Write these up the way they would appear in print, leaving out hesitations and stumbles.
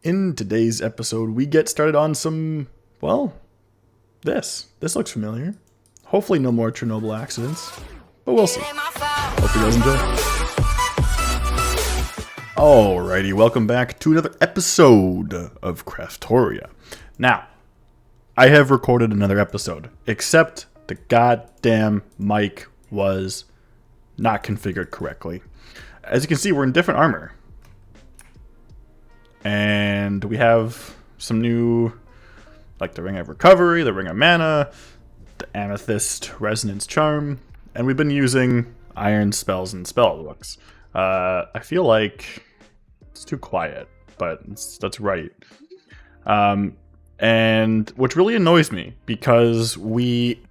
In today's episode, we get started on some, well, this. This looks familiar. Hopefully no more Chernobyl accidents, but we'll see. Hope you guys enjoy. Alrighty, welcome back to another episode of Craftoria. Now, I have recorded another episode, except the goddamn mic was not configured correctly. As you can see, we're in different armor. And we have some new, like the Ring of Recovery, the Ring of Mana, the Amethyst Resonance Charm, and we've been using Iron Spells and Spellbooks. I feel like it's too quiet, but that's right. And which really annoys me, because we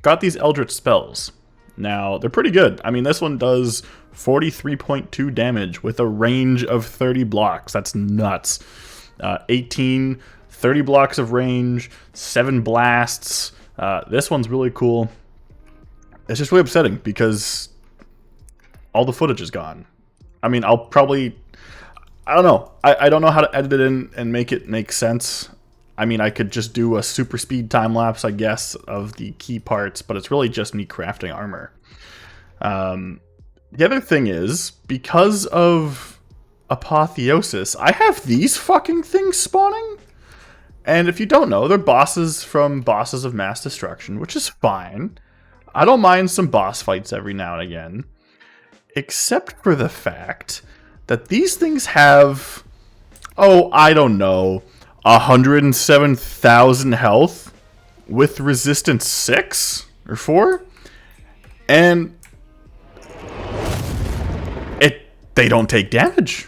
got these Eldritch Spells. Now, they're pretty good. I mean, this one does 43.2 damage with a range of 30 blocks. That's nuts. 30 blocks of range, 7 blasts. This one's really cool. It's just really upsetting because all the footage is gone. I mean, I don't know. I don't know how to edit it in and make it make sense. I mean, I could just do a super speed time lapse, I guess, of the key parts, but it's really just me crafting armor. The other thing is, because of Apotheosis, I have these fucking things spawning. And if you don't know, they're bosses from Bosses of Mass Destruction, which is fine. I don't mind some boss fights every now and again. Except for the fact that these things have, I don't know, 107,000 health with resistance 6 or 4, and they don't take damage.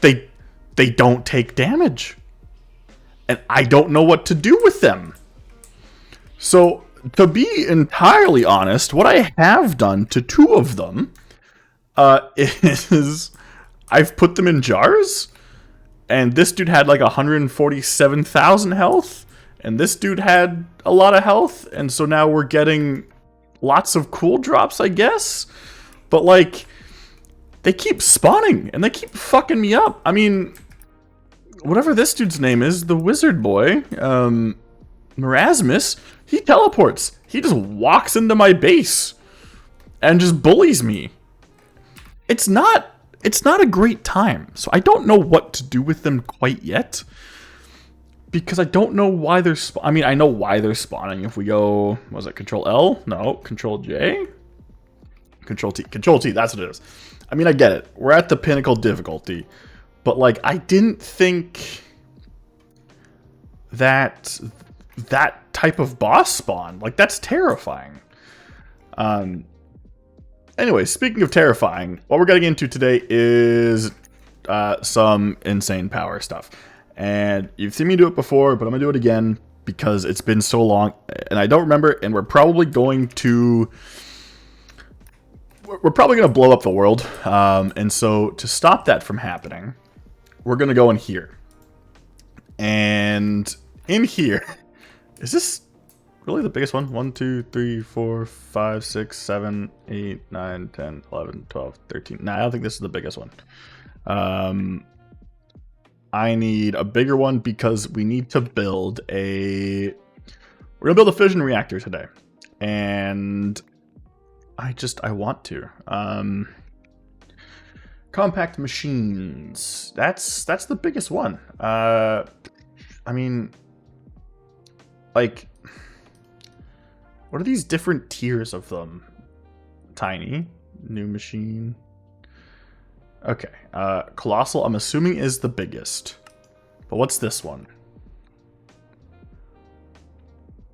They don't take damage, and I don't know what to do with them. So, to be entirely honest, what I have done to 2 of them is I've put them in jars. And this dude had like 147,000 health. And this dude had a lot of health. And so now we're getting lots of cool drops, I guess. But like, they keep spawning. And they keep fucking me up. I mean, whatever this dude's name is, the wizard boy, Merasmus, he teleports. He just walks into my base. And just bullies me. It's not a great time, so I don't know what to do with them quite yet. Because I don't know why they're I mean, I know why they're spawning. If we go, was it Control L? No, Control J? Control T. Control T, that's what it is. I mean, I get it. We're at the pinnacle difficulty. But, like, I didn't think that type of boss spawn, like, that's terrifying. Anyway, speaking of terrifying, what we're getting into today is some insane power stuff. And you've seen me do it before, but I'm going to do it again because it's been so long and I don't remember, and we're probably going to blow up the world. And so to stop that from happening, we're going to go in here. And in here, is this really the biggest one? 1, 2, 3, 4, 5, 6, 7, 8, 9, 10, 11, 12, 13. Nah, I don't think this is the biggest one. I need a bigger one because we need to build we're gonna build a fission reactor today. And I want to. Compact machines. That's the biggest one. I mean, like, what are these different tiers of them? Tiny, new machine. Okay, colossal, I'm assuming is the biggest. But what's this one?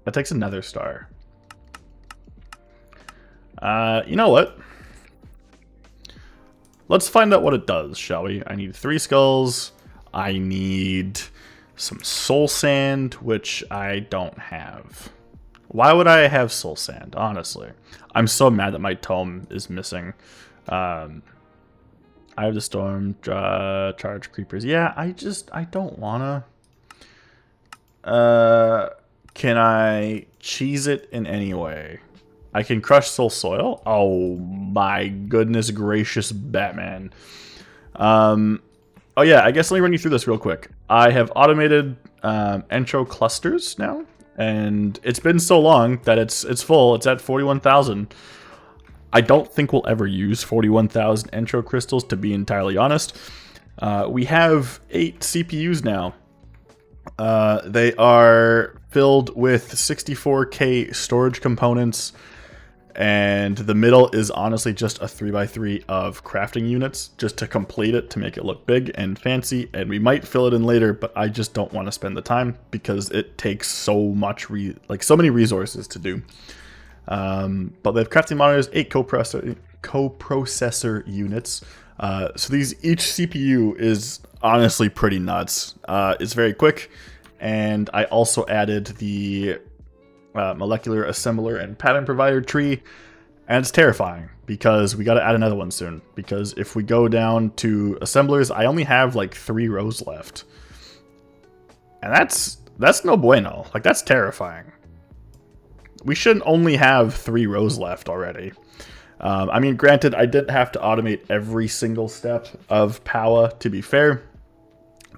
That takes another star. You know what? Let's find out what it does, shall we? I need 3 skulls. I need some soul sand, which I don't have. Why would I have soul sand, honestly? I'm so mad that my tome is missing. I have the storm charge creepers. Yeah, I don't wanna. Can I cheese it in any way? I can crush soul soil. Oh my goodness gracious, Batman. Oh yeah, I guess let me run you through this real quick. I have automated intro clusters now, and it's been so long that it's full. It's at 41,000. I don't think we'll ever use 41,000 intro crystals, to be entirely honest. We have 8 CPUs now. They are filled with 64K storage components, and the middle is honestly just a 3x3 of crafting units, just to complete it, to make it look big and fancy, and we might fill it in later, but I just don't want to spend the time, because it takes so much, so many resources to do. But they have crafting monitors, 8 coprocessor units, so each CPU is honestly pretty nuts. It's very quick, and I also added the molecular assembler and pattern provider tree, and it's terrifying because we got to add another one soon, because if we go down to assemblers, I only have like 3 rows left, and that's no bueno. Like, that's terrifying. We shouldn't only have 3 rows left already. I mean, granted, I didn't have to automate every single step of power, to be fair,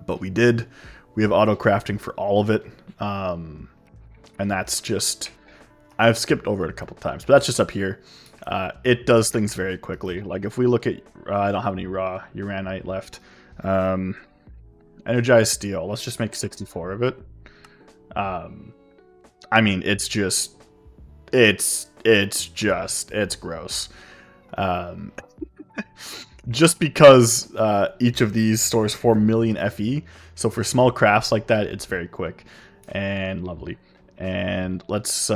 but we did. We have auto crafting for all of it. And that's just, I've skipped over it a couple times, but that's just up here. It does things very quickly. Like, if we look at, I don't have any raw uranite left. Energized steel, let's just make 64 of it. I mean, it's gross. Just because each of these stores 4 million FE, so for small crafts like that, it's very quick and lovely. And let's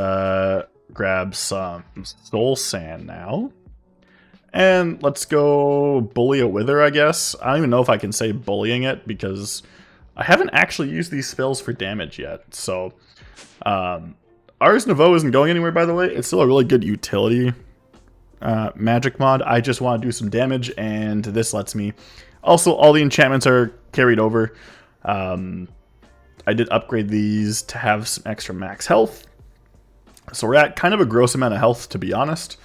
grab some soul sand now. And let's go bully a wither, I guess. I don't even know if I can say bullying it, because I haven't actually used these spells for damage yet. So, Ars Nouveau isn't going anywhere, by the way. It's still a really good utility magic mod. I just want to do some damage, and this lets me. Also, all the enchantments are carried over. I did upgrade these to have some extra max health. So we're at kind of a gross amount of health, to be honest.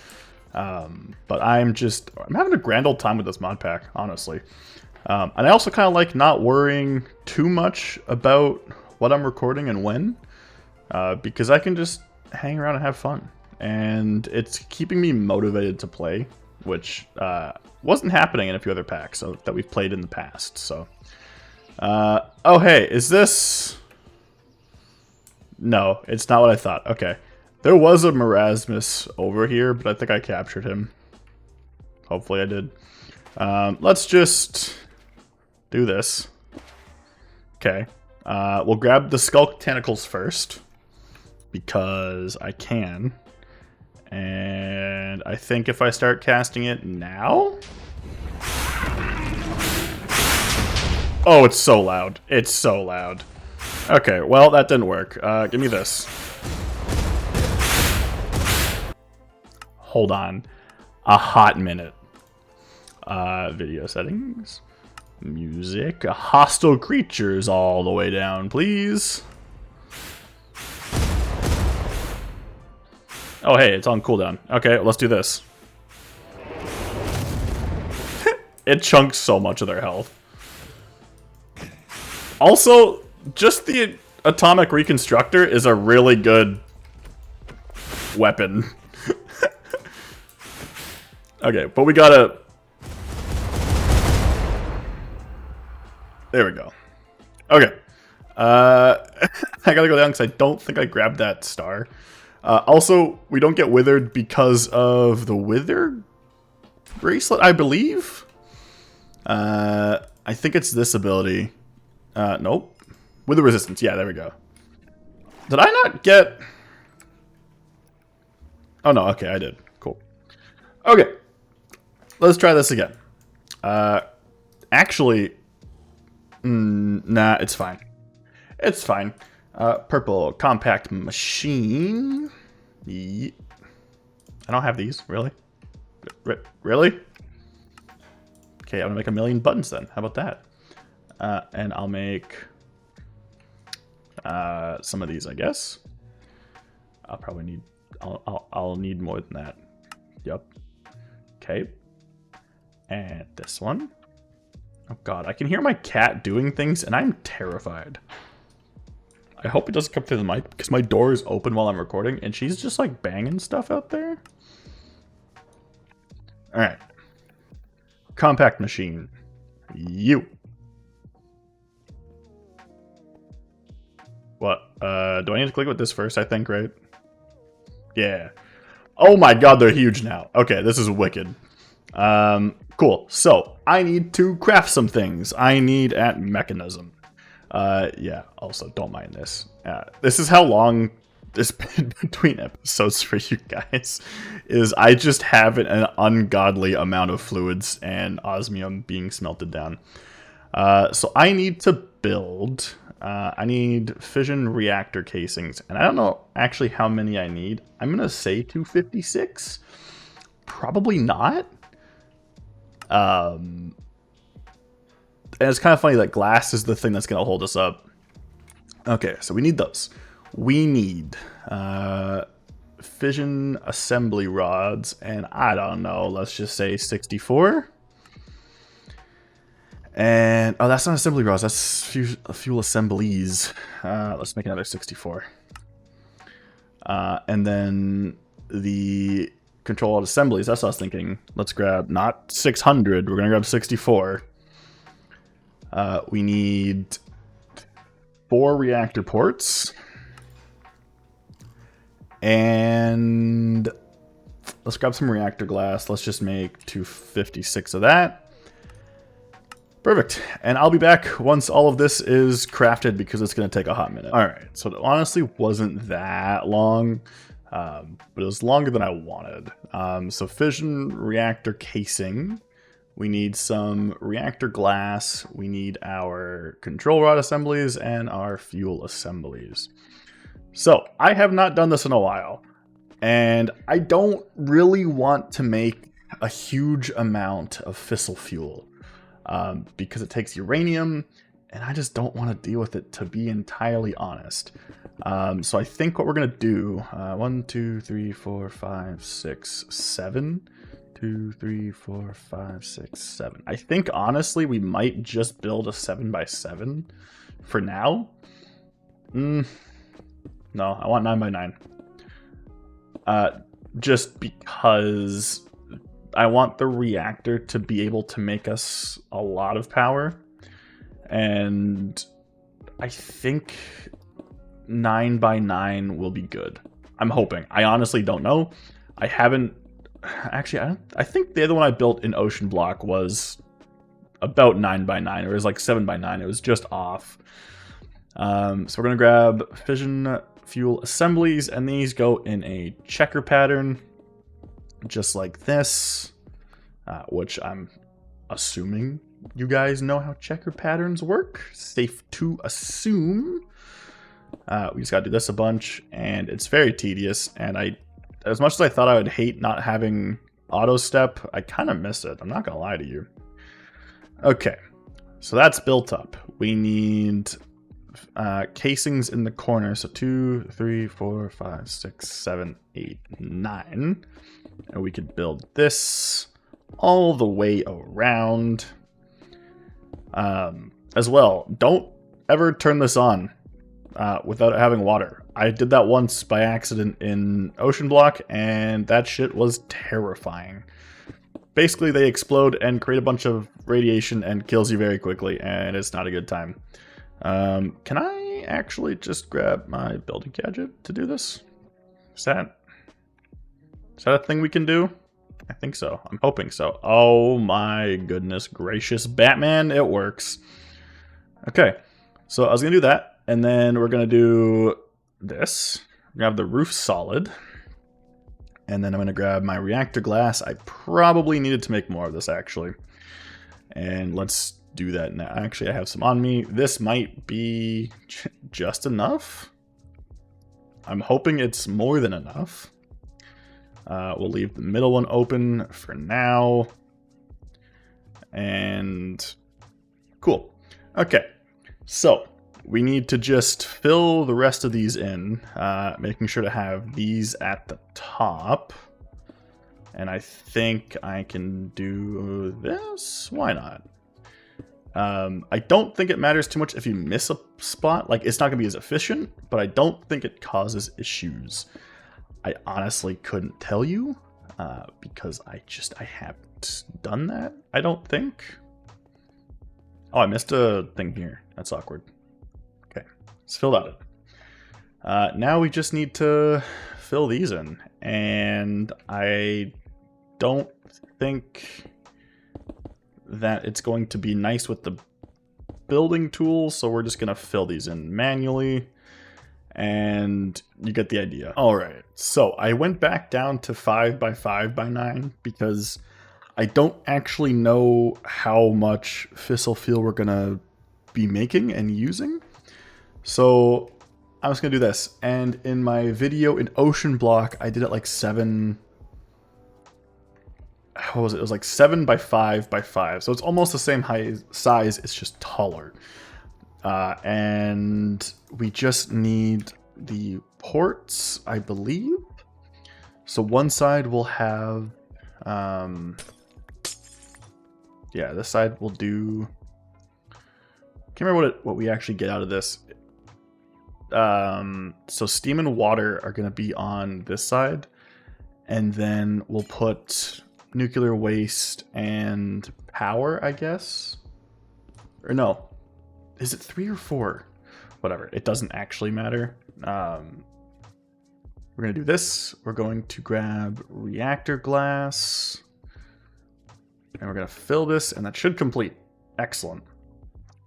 But I'm having a grand old time with this mod pack, honestly. And I also kind of like not worrying too much about what I'm recording and when. Because I can just hang around and have fun. And it's keeping me motivated to play, which wasn't happening in a few other packs that we've played in the past. So, oh hey, is this? No, it's not what I thought. Okay, there was a Marasmus over here, but I think I captured him. Hopefully I did. Let's just do this. Okay, we'll grab the Skulk Tentacles first, because I can. And I think if I start casting it now... Oh, it's so loud. It's so loud. Okay, well, that didn't work. Give me this. Hold on. A hot minute. Video settings. Music. Hostile creatures all the way down, please. Oh, hey, it's on cooldown. Okay, let's do this. It chunks so much of their health. Also, just the Atomic Reconstructor is a really good weapon. Okay, but we gotta... There we go. Okay. I gotta go down because I don't think I grabbed that star. Also, we don't get withered because of the wither bracelet, I believe. I think it's this ability. Nope. Wither resistance. Yeah, there we go. Did I not get... Oh, no. Okay, I did. Cool. Okay. Let's try this again. Actually... nah, it's fine. It's fine. Purple compact machine. I don't have these, really? Really? Okay, I'm gonna make 1,000,000 buttons then. How about that? And I'll make some of these, I guess. I'll probably need. I'll need more than that. Yep. Okay. And this one. Oh god, I can hear my cat doing things, and I'm terrified. I hope it doesn't come through the mic, because my door is open while I'm recording, and she's just, like, banging stuff out there. Alright. Compact machine. You. What? Do I need to click with this first, I think, right? Yeah. Oh my god, they're huge now. Okay, this is wicked. Cool. So, I need to craft some things. I need at mechanism. Yeah, also, don't mind this. This is how long this been between episodes for you guys, is I just have an ungodly amount of fluids and osmium being smelted down. So I need to build, I need fission reactor casings, and I don't know actually how many I need. I'm gonna say 256. Probably not. And it's kind of funny that glass is the thing that's gonna hold us up. Okay, so we need those. We need fission assembly rods, and I don't know, let's just say 64. And, oh, that's not assembly rods, that's fuel assemblies. Let's make another 64. And then the control out assemblies, that's what I was thinking. Let's grab, not 600, we're gonna grab 64. We need 4 reactor ports. And let's grab some reactor glass. Let's just make 256 of that. Perfect. And I'll be back once all of this is crafted because it's going to take a hot minute. All right. So it honestly wasn't that long, but it was longer than I wanted. So fission reactor casing. We need some reactor glass. We need our control rod assemblies and our fuel assemblies. So, I have not done this in a while, and I don't really want to make a huge amount of fissile fuel, because it takes uranium, and I just don't want to deal with it, to be entirely honest. So I think what we're going to do, 1, 2, 3, 4, 5, 6, 7, 2, 3, 4, 5, 6, 7. I think, honestly, we might just build a 7x7 for now. No, I want 9x9. Just because I want the reactor to be able to make us a lot of power. And I think 9x9 will be good. I'm hoping. I honestly don't know. I haven't... Actually, I think the other one I built in Ocean Block was about 9x9. Or it was like 7x9. It was just off. So we're going to grab fission fuel assemblies, and these go in a checker pattern, just like this, which I'm assuming you guys know how checker patterns work. Safe to assume. We just gotta do this a bunch, and it's very tedious, and as much as I thought I would hate not having auto step, I kind of miss it. I'm not gonna lie to you. Okay, so that's built up. We need casings in the corner, so 2, 3, 4, 5, 6, 7, 8, 9, and we could build this all the way around. As well, don't ever turn this on without having water. I did that once by accident in Ocean Block, and that shit was terrifying. Basically, they explode and create a bunch of radiation and kills you very quickly, and it's not a good time. Can I actually just grab my building gadget to do this? Is that a thing we can do? I think so. I'm hoping so. Oh my goodness gracious, Batman, it works. Okay, so I was gonna do that, and then we're gonna do this. We're gonna have the roof solid, and then I'm gonna grab my reactor glass. I probably needed to make more of this, actually. And let's do that now. Actually, I have some on me. This might be just enough. I'm hoping it's more than enough. We'll leave the middle one open for now. And cool. Okay, so we need to just fill the rest of these in, making sure to have these at the top. And I think I can do this. Why not? I don't think it matters too much if you miss a spot. Like, it's not going to be as efficient, but I don't think it causes issues. I honestly couldn't tell you because I haven't done that, I don't think. Oh, I missed a thing here. That's awkward. Okay, let's fill that in. Now we just need to fill these in. And I don't think that it's going to be nice with the building tools, so we're just going to fill these in manually. And you get the idea. All right, so I went back down to 5x5x9 because I don't actually know how much fissile fuel we're gonna be making and using. So I'm just gonna do this. And in my video in Ocean Block, I did it like 7. What was it? It was like 7x5x5. So it's almost the same size. It's just taller. And we just need the ports, I believe. So one side will have, yeah, this side will do. Can't remember what we actually get out of this. So steam and water are going to be on this side, and then we'll put nuclear waste and power, I guess. Or no. Is it 3 or 4? Whatever. It doesn't actually matter. We're going to do this. We're going to grab reactor glass. And we're going to fill this, and that should complete. Excellent.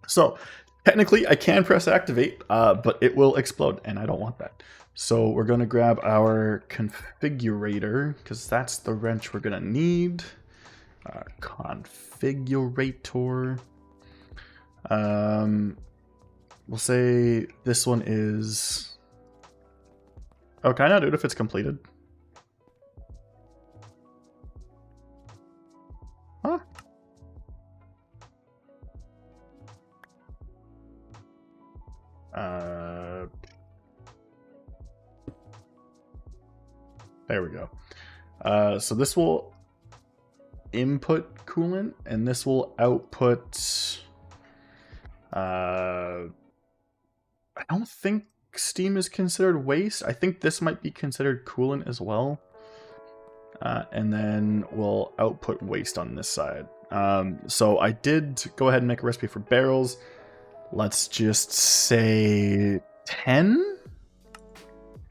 So, technically, I can press activate, but it will explode, and I don't want that. So we're going to grab our configurator, because that's the wrench we're going to need. Configurator. We'll say this one is... Oh, can I not do it if it's completed? Huh? There we go. So this will input coolant, and this will output... I don't think steam is considered waste. I think this might be considered coolant as well. And then we'll output waste on this side. So I did go ahead and make a recipe for barrels. Let's just say 10.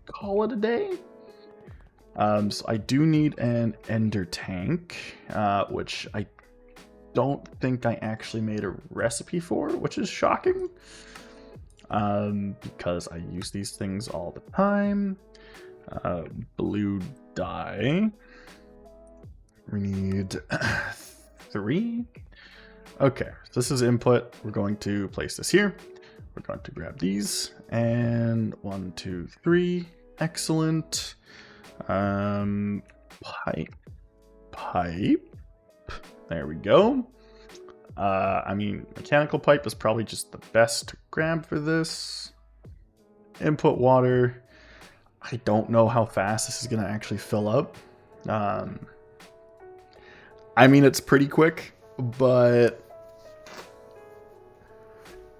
Call it a day. So I do need an ender tank, which I don't think I actually made a recipe for, which is shocking. Because I use these things all the time. Blue dye. We need 3. Okay, so this is input. We're going to place this here. We're going to grab these, and 1, 2, 3. Excellent. Pipe. There we go. I mean, mechanical pipe is probably just the best to grab for this. Input water. I don't know how fast this is going to actually fill up. I mean, it's pretty quick, but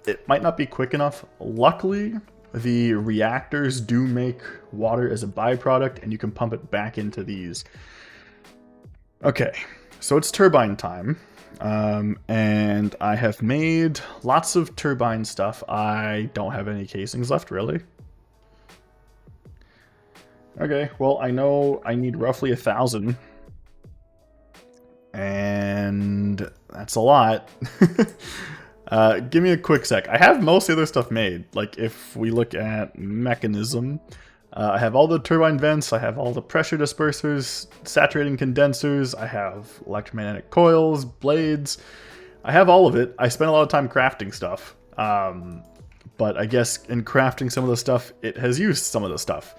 it might not be quick enough. Luckily, the reactors do make water as a byproduct, and you can pump it back into these. Okay, so it's turbine time. And I have made lots of turbine stuff. I don't have any casings left, really. Okay, well, I know I need roughly 1,000. And that's a lot. Give me a quick sec. I have most of the other stuff made. Like, if we look at mechanism, I have all the turbine vents, I have all the pressure dispersers, saturating condensers, I have electromagnetic coils, blades. I have all of it. I spent a lot of time crafting stuff. But I guess in crafting some of the stuff, it has used some of the stuff.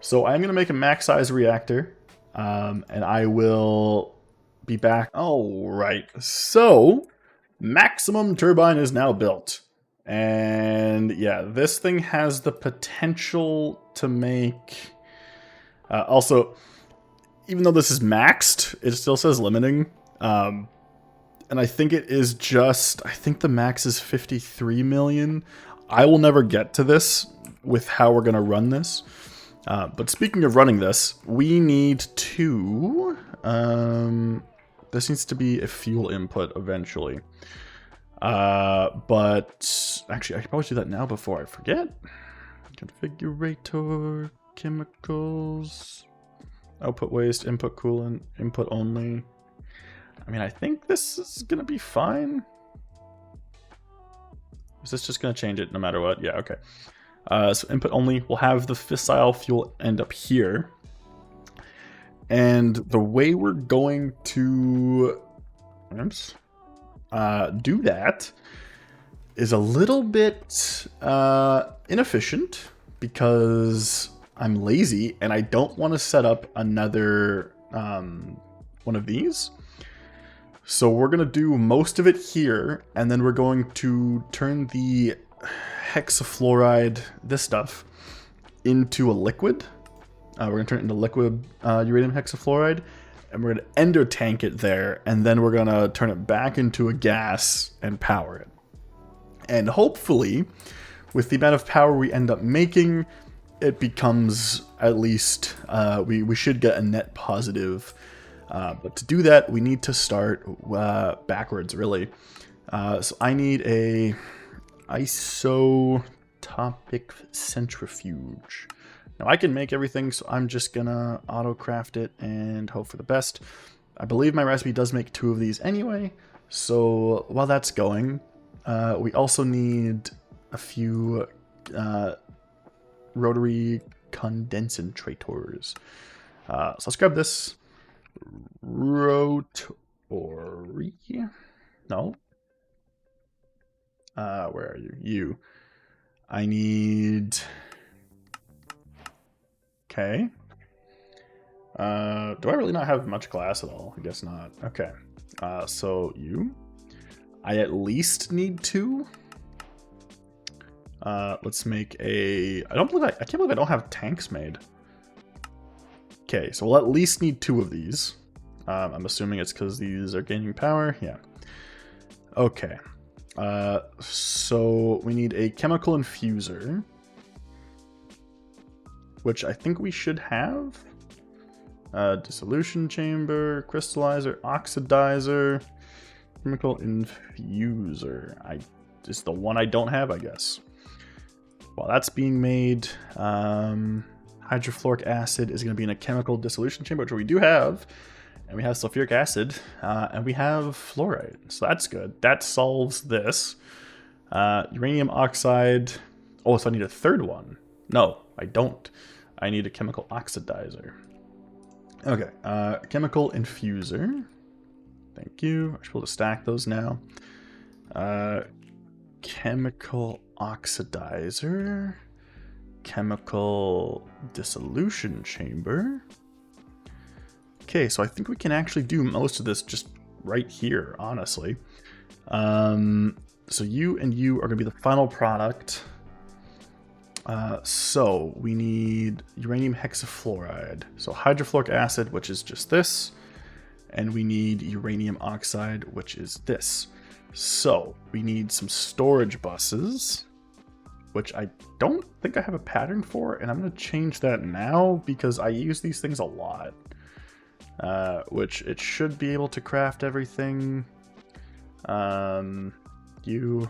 So I'm going to make a max size reactor, and I will be back. All right, so maximum turbine is now built. And yeah, this thing has the potential to make... also, even though this is maxed, it still says limiting. and I think it is just, I think the max is 53 million. I will never get to this with how we're going to run this. But speaking of running this, we need to, this needs to be a fuel input eventually. But actually, I could probably do that now before I forget. Configurator, chemicals, output waste, input coolant, input only. I mean, I think this is going to be fine. Is this just going to change it no matter what? Yeah, okay. So input only, we'll have the fissile fuel end up here. And the way we're going to do that is a little bit inefficient because I'm lazy and I don't want to set up another one of these. So we're going to do most of it here, and then we're going to turn the hexafluoride, this stuff, into a liquid. We're going to turn it into liquid uranium hexafluoride, and we're going to ender tank it there, and then we're going to turn it back into a gas and power it. And hopefully, with the amount of power we end up making, it becomes at least, we should get a net positive. But to do that, we need to start backwards, really. So I need a isotopic centrifuge. Now I can make everything, so I'm just gonna auto-craft it and hope for the best. I believe my recipe does make 2 of these anyway, so while that's going, we also need a few rotary condensators. So let's grab this. Rotory? No. Where are you? You. I need... Okay. Do I really not have much glass at all? I guess not. Okay. So you. I at least need 2. Let's make a... I can't believe I don't have tanks made. Okay, so we'll at least need 2 of these. I'm assuming it's because these are gaining power. Yeah. Okay. So we need a chemical infuser, which I think we should have. Dissolution chamber, crystallizer, oxidizer, chemical infuser. It's the one I don't have, I guess. While that's being made, hydrofluoric acid is going to be in a chemical dissolution chamber, which we do have. And we have sulfuric acid, and we have fluoride. So that's good. That solves this. Uranium oxide. Oh, so I need a third one. No, I don't. I need a chemical oxidizer. Okay, chemical infuser. Thank you. I should be able to stack those now. Chemical oxidizer. Chemical dissolution chamber. Okay, so I think we can actually do most of this just right here, honestly. So you and you are going to be the final product. So we need uranium hexafluoride. So hydrofluoric acid, which is just this. And we need uranium oxide, which is this. So we need some storage buses, which I don't think I have a pattern for. And I'm going to change that now because I use these things a lot. Which it should be able to craft everything. You.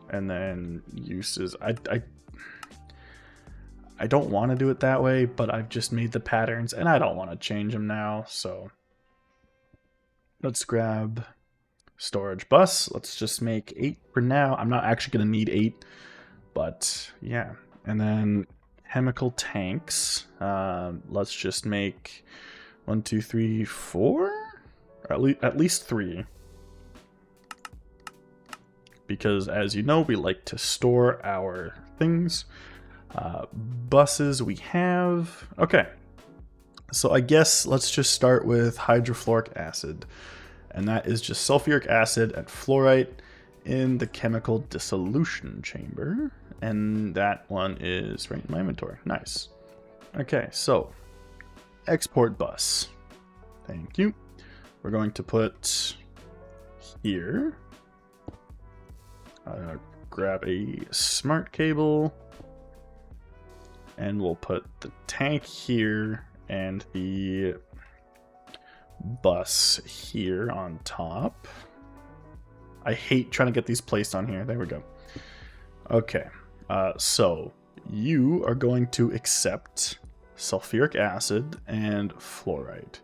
And then uses. I don't want to do it that way, but I've just made the patterns and I don't want to change them now. So let's grab storage bus. Let's just make 8 for now. I'm not actually going to need 8, but yeah. And then chemical tanks. Let's just make 1, 2, 3, 4, or at least 3. Because as you know, we like to store our things. Buses we have. Okay. So I guess let's just start with hydrofluoric acid. And that is just sulfuric acid and fluorite in the chemical dissolution chamber. And that one is right in my inventory. Nice. Okay, so export bus. Thank you. we're going to put here. Grab a smart cable, and we'll put the tank here and the bus here on top. I hate trying to get these placed on here. There we go. Okay, so you are going to accept sulfuric acid and fluorite.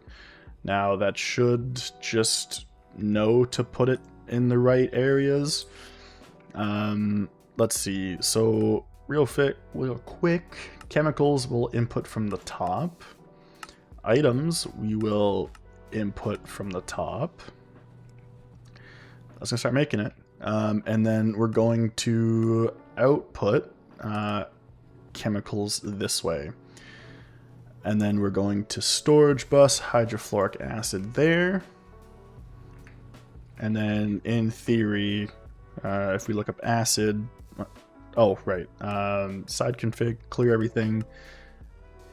Now that should just know to put it in the right areas. Let's see. So real quick, chemicals will input from the top. Items we will input from the top. Let's start making it. And then we're going to output chemicals this way. And then we're going to storage bus hydrofluoric acid there. And then in theory, if we look up acid, oh, right, side config, clear everything,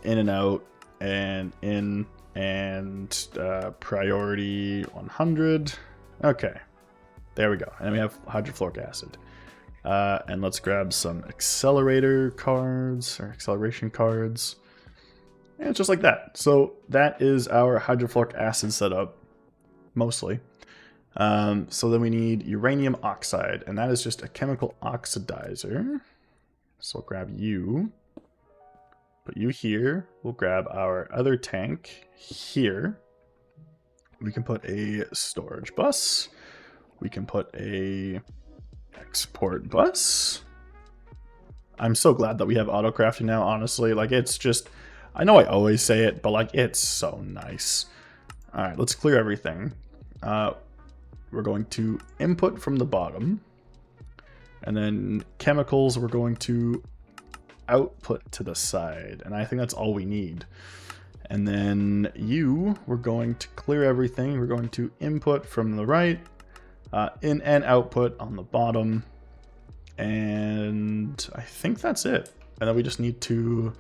in and out, and in, and priority 100. Okay, there we go. And we have hydrofluoric acid. And let's grab some accelerator cards, or acceleration cards. And it's just like that. So that is our hydrofluoric acid setup, mostly. So then we need uranium oxide, and that is just a chemical oxidizer. So we'll grab you, put you here. We'll grab our other tank here. We can put a storage bus. We can put a export bus. I'm so glad that we have auto crafting now, honestly. Like, it's just, I know I always say it, but like, it's so nice. All right, let's clear everything. We're going to input from the bottom, and then chemicals we're going to output to the side, and I think that's all we need. And then we're going to clear everything. We're going to input from the right, in and output on the bottom, and I think that's it. And then we just need to,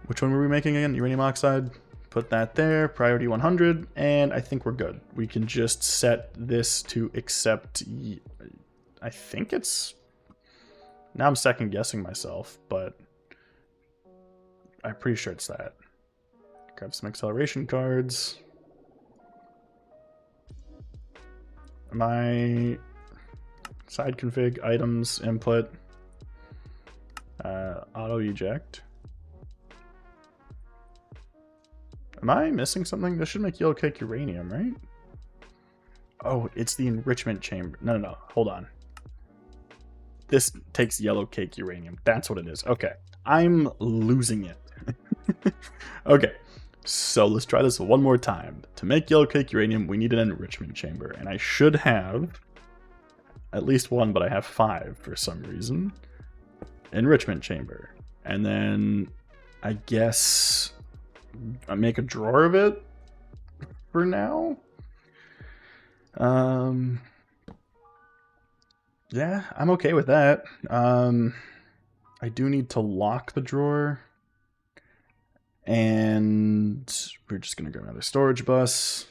which one were we making again? Uranium oxide. Put that there, priority 100, and I think we're good. We can just set this to accept, I think it's, now I'm second guessing myself, but I'm pretty sure it's that. Grab some acceleration cards. My side config, items, input, auto eject. Am I missing something? This should make yellow cake uranium, right? Oh, it's the enrichment chamber. No. Hold on. This takes yellow cake uranium. That's what it is. Okay. I'm losing it. Okay. So let's try this one more time. To make yellow cake uranium, we need an enrichment chamber. And I should have at least one, but I have 5 for some reason. Enrichment chamber. And then I guess I make a drawer of it for now. Yeah, I'm okay with that. I do need to lock the drawer, and we're just gonna grab another storage bus.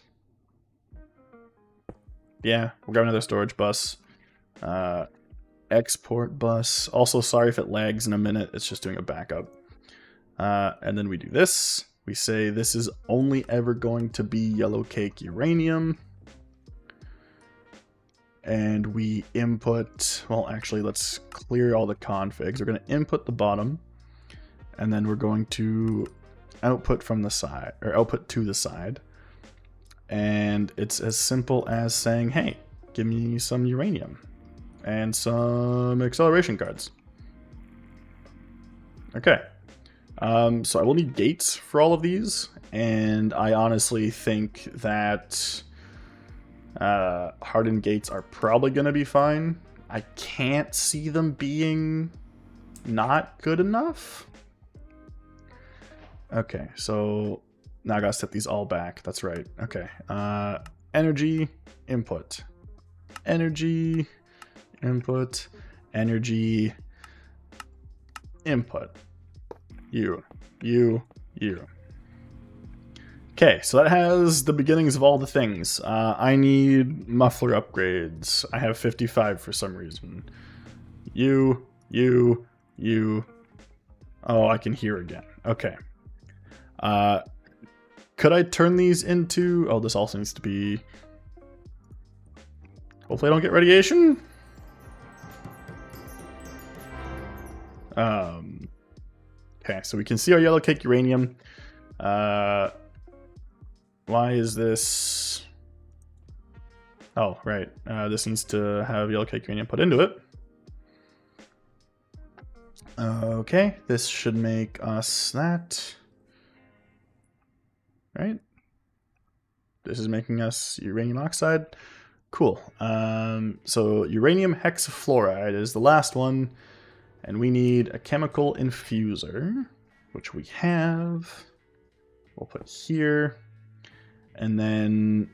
Yeah, we'll grab another storage bus. Export bus. Also, sorry if it lags in a minute. It's just doing a backup. And then we do this. We say this is only ever going to be yellow cake uranium. And we input, well, actually, let's clear all the configs. We're going to input the bottom, and then we're going to output from the side, or output to the side. And it's as simple as saying, hey, give me some uranium and some acceleration cards. Okay. So I will need gates for all of these, and I honestly think that hardened gates are probably going to be fine. I can't see them being not good enough. Okay, so now I gotta set these all back. That's right. Okay. Energy, input. Energy, input. Energy, input. You. Okay, so that has the beginnings of all the things. I need muffler upgrades. I have 55 for some reason. You. Oh, I can hear again. Okay. Could I turn these into... Oh, this also needs to be... Hopefully I don't get radiation. Okay, so we can see our yellow cake uranium. Why is this... Oh, right. This needs to have yellow cake uranium put into it. Okay, this should make us that. Right? This is making us uranium oxide. Cool. So uranium hexafluoride is the last one. And we need a chemical infuser, which we have. We'll put here. And then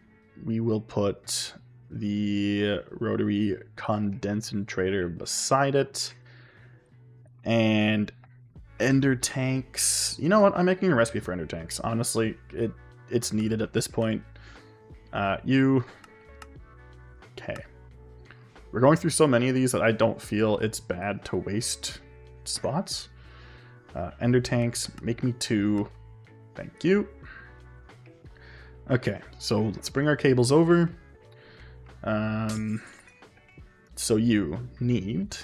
we will put the rotary condensator beside it. And ender tanks. You know what? I'm making a recipe for ender tanks. Honestly, it's needed at this point. Okay. We're going through so many of these that I don't feel it's bad to waste spots. Ender tanks, make me 2. Thank you. Okay, so let's bring our cables over. So you need...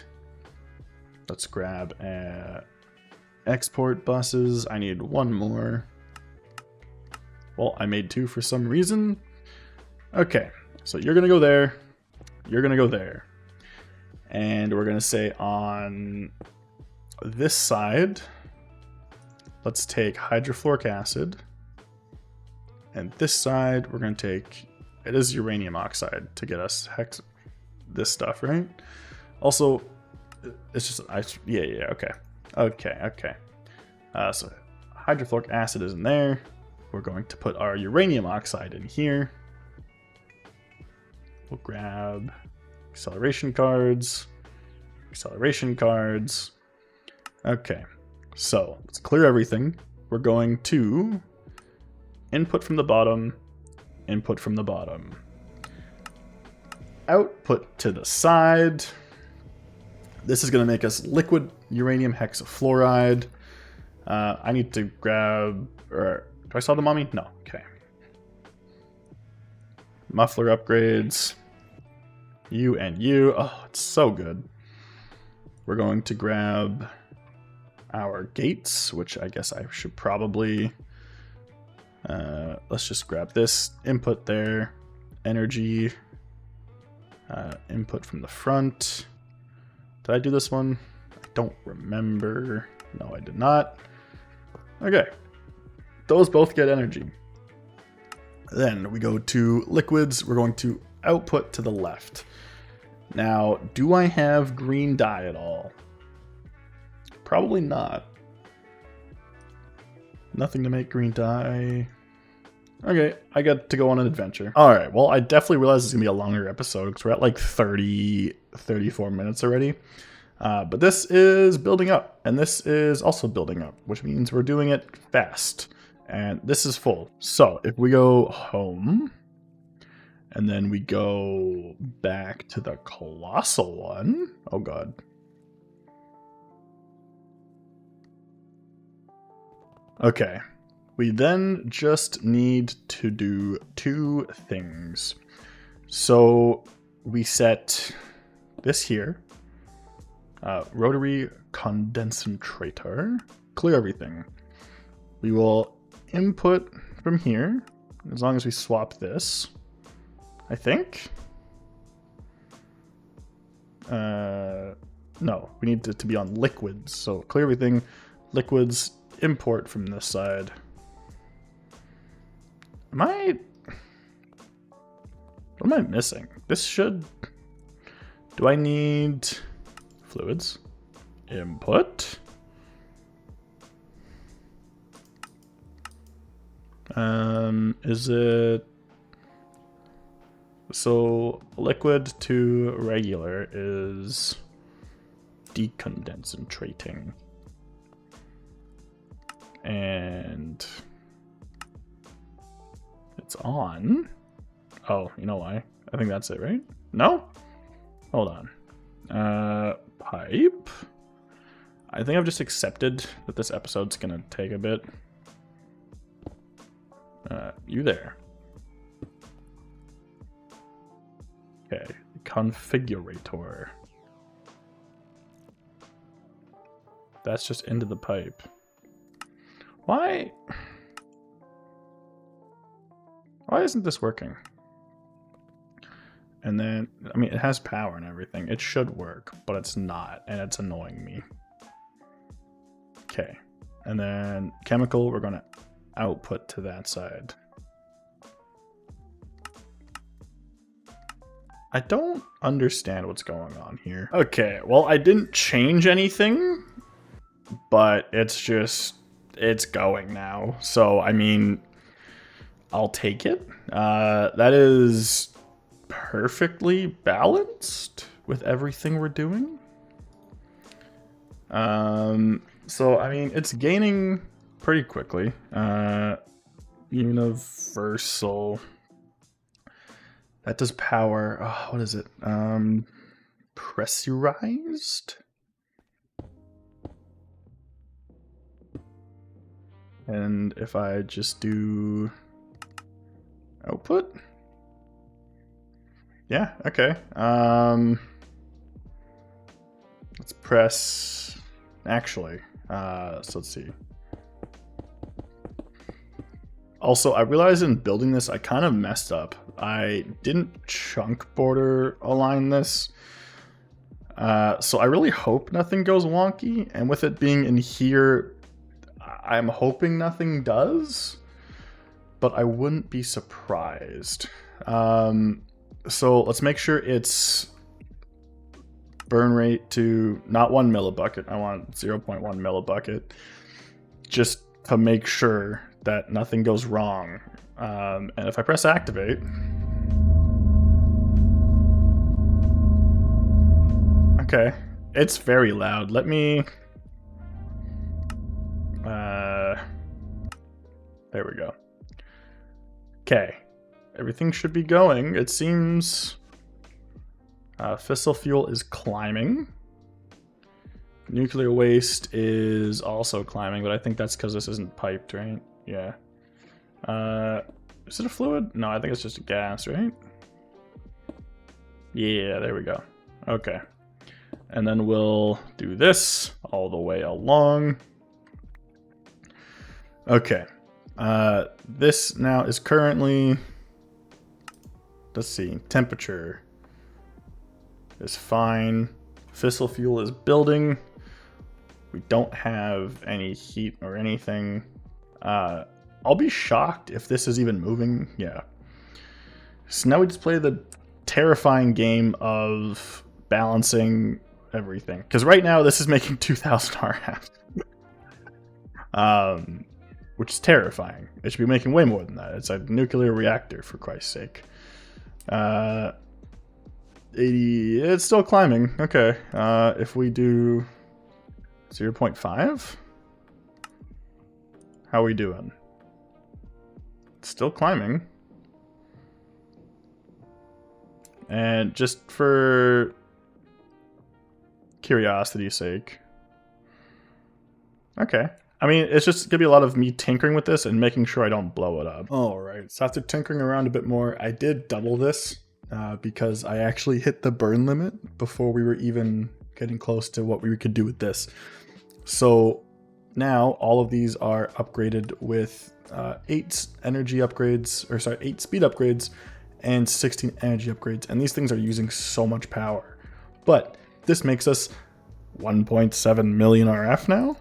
Let's grab export buses. I need 1 more. Well, I made 2 for some reason. Okay, so you're going to go there. You're going to go there. And we're going to say on this side, let's take hydrofluoric acid. And this side, we're going to take, it is uranium oxide to get us this stuff, right? Also, it's just, okay. Okay. So hydrofluoric acid is in there. We're going to put our uranium oxide in here. We'll grab acceleration cards. Okay, so let's clear everything. We're going to input from the bottom, output to the side. This is going to make us liquid uranium hexafluoride. I need to grab, or do I still have the mommy? No, okay. Muffler upgrades. You and you. Oh, it's so good. We're going to grab our gates, which I guess I should probably... let's just grab this. Input there. Energy. Input from the front. Did I do this one? I don't remember. No, I did not. Okay. Those both get energy. Then we go to liquids. We're going to output to the left. Now, do I have green dye at all? Probably not. Nothing to make green dye. Okay, I got to go on an adventure. Alright, well, I definitely realized it's going to be a longer episode because we're at like 34 minutes already. But this is building up, and this is also building up, which means we're doing it fast. And this is full. So, if we go home... And then we go back to the colossal one. Oh, God. Okay. We then just need to do 2 things. So we set this here. Rotary condensator. Clear everything. We will input from here, as long as we swap this. I think. No, we need it to be on liquids. So clear everything. Liquids, import from this side. What am I missing? This should... Do I need fluids? Input. Is it... So liquid to regular is decondensating. It's on. Oh, you know why? I think that's it, right? No? Hold on. Pipe. I think I've just accepted that this episode's gonna take a bit. You there. Okay, configurator. That's just into the pipe. Why isn't this working? And then, I mean, it has power and everything. It should work, but it's not, and it's annoying me. Okay, and then chemical, we're gonna output to that side. I don't understand what's going on here. Okay, well, I didn't change anything, but it's going now. So, I mean, I'll take it. That is perfectly balanced with everything we're doing. So, I mean, it's gaining pretty quickly. Universal. That does power. Oh, what is it? Pressurized? And if I just do output? Yeah, okay. Let's press, actually, so let's see. Also, I realized in building this, I kind of messed up. I didn't chunk border align this. So I really hope nothing goes wonky. And with it being in here, I'm hoping nothing does. But I wouldn't be surprised. So let's make sure it's burn rate to not 1 millibucket. I want 0.1 millibucket. Just to make sure that nothing goes wrong. And if I press activate, okay, it's very loud. Let me, there we go. Okay, everything should be going. It seems fissile fuel is climbing. Nuclear waste is also climbing, but I think that's because this isn't piped, right? Yeah. Is it a fluid? No, I think it's just a gas, right? Yeah, there we go. Okay. And then we'll do this all the way along. Okay. This now is currently, let's see, temperature is fine. Fissile fuel is building. We don't have any heat or anything. I'll be shocked if this is even moving. Yeah. So now we just play the terrifying game of balancing everything. Because right now this is making 2,000 RF. Which is terrifying. It should be making way more than that. It's a nuclear reactor, for Christ's sake. 80, it's still climbing. Okay. If we do 0.5? How are we doing? It's still climbing. And just for curiosity's sake. Okay. I mean, it's just gonna be a lot of me tinkering with this and making sure I don't blow it up. Alright, so after tinkering around a bit more, I did double this because I actually hit the burn limit before we were even getting close to what we could do with this. So now all of these are upgraded with 8 energy upgrades, or sorry, 8 speed upgrades and 16 energy upgrades. And these things are using so much power. But this makes us 1.7 million RF now.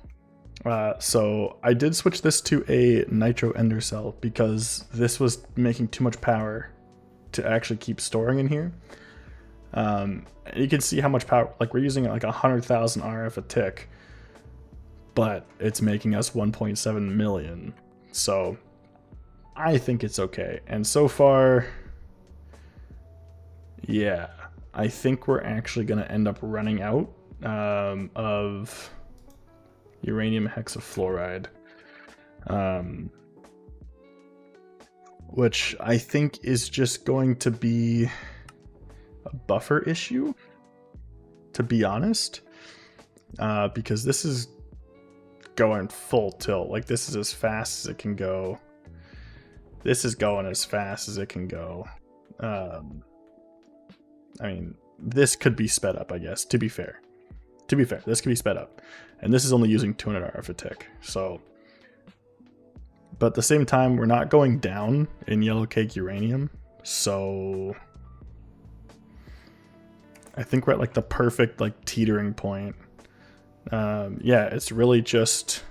So I did switch this to a nitro ender cell because this was making too much power to actually keep storing in here. You can see how much power, like we're using like 100,000 RF a tick, but it's making us 1.7 million. So I think it's okay. And so far, yeah, I think we're actually going to end up running out of uranium hexafluoride. which I think is just going to be a buffer issue, to be honest, because this is going full tilt. Like, this is as fast as it can go. This is going as fast as it can go. I mean, this could be sped up, I guess, to be fair. To be fair, this could be sped up. And this is only using 200 RF a tick. So, but at the same time, we're not going down in yellow cake uranium. So I think we're at like the perfect like teetering point. Yeah, it's really just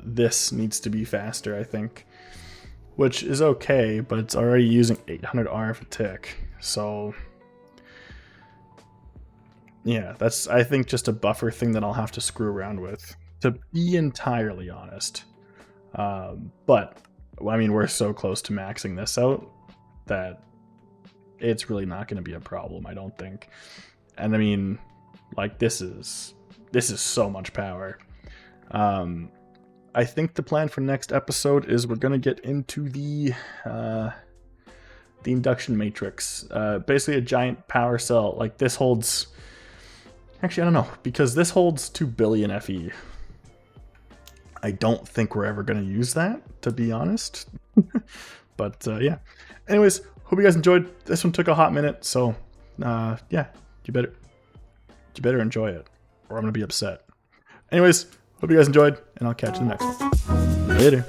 this needs to be faster, I think, which is okay, but it's already using 800 RF a tick. So yeah, that's, I think, just a buffer thing that I'll have to screw around with, to be entirely honest. But I mean, we're so close to maxing this out that it's really not going to be a problem, I don't think. And I mean, like, this is so much power. I think the plan for next episode is we're going to get into the induction matrix. Basically a giant power cell. Like, this holds, actually, I don't know, because this holds 2 billion FE. I don't think we're ever going to use that, to be honest. But yeah. Anyways, hope you guys enjoyed. This one took a hot minute, so yeah, you better enjoy it, or I'm going to be upset. Anyways, hope you guys enjoyed, and I'll catch you in the next one. Later.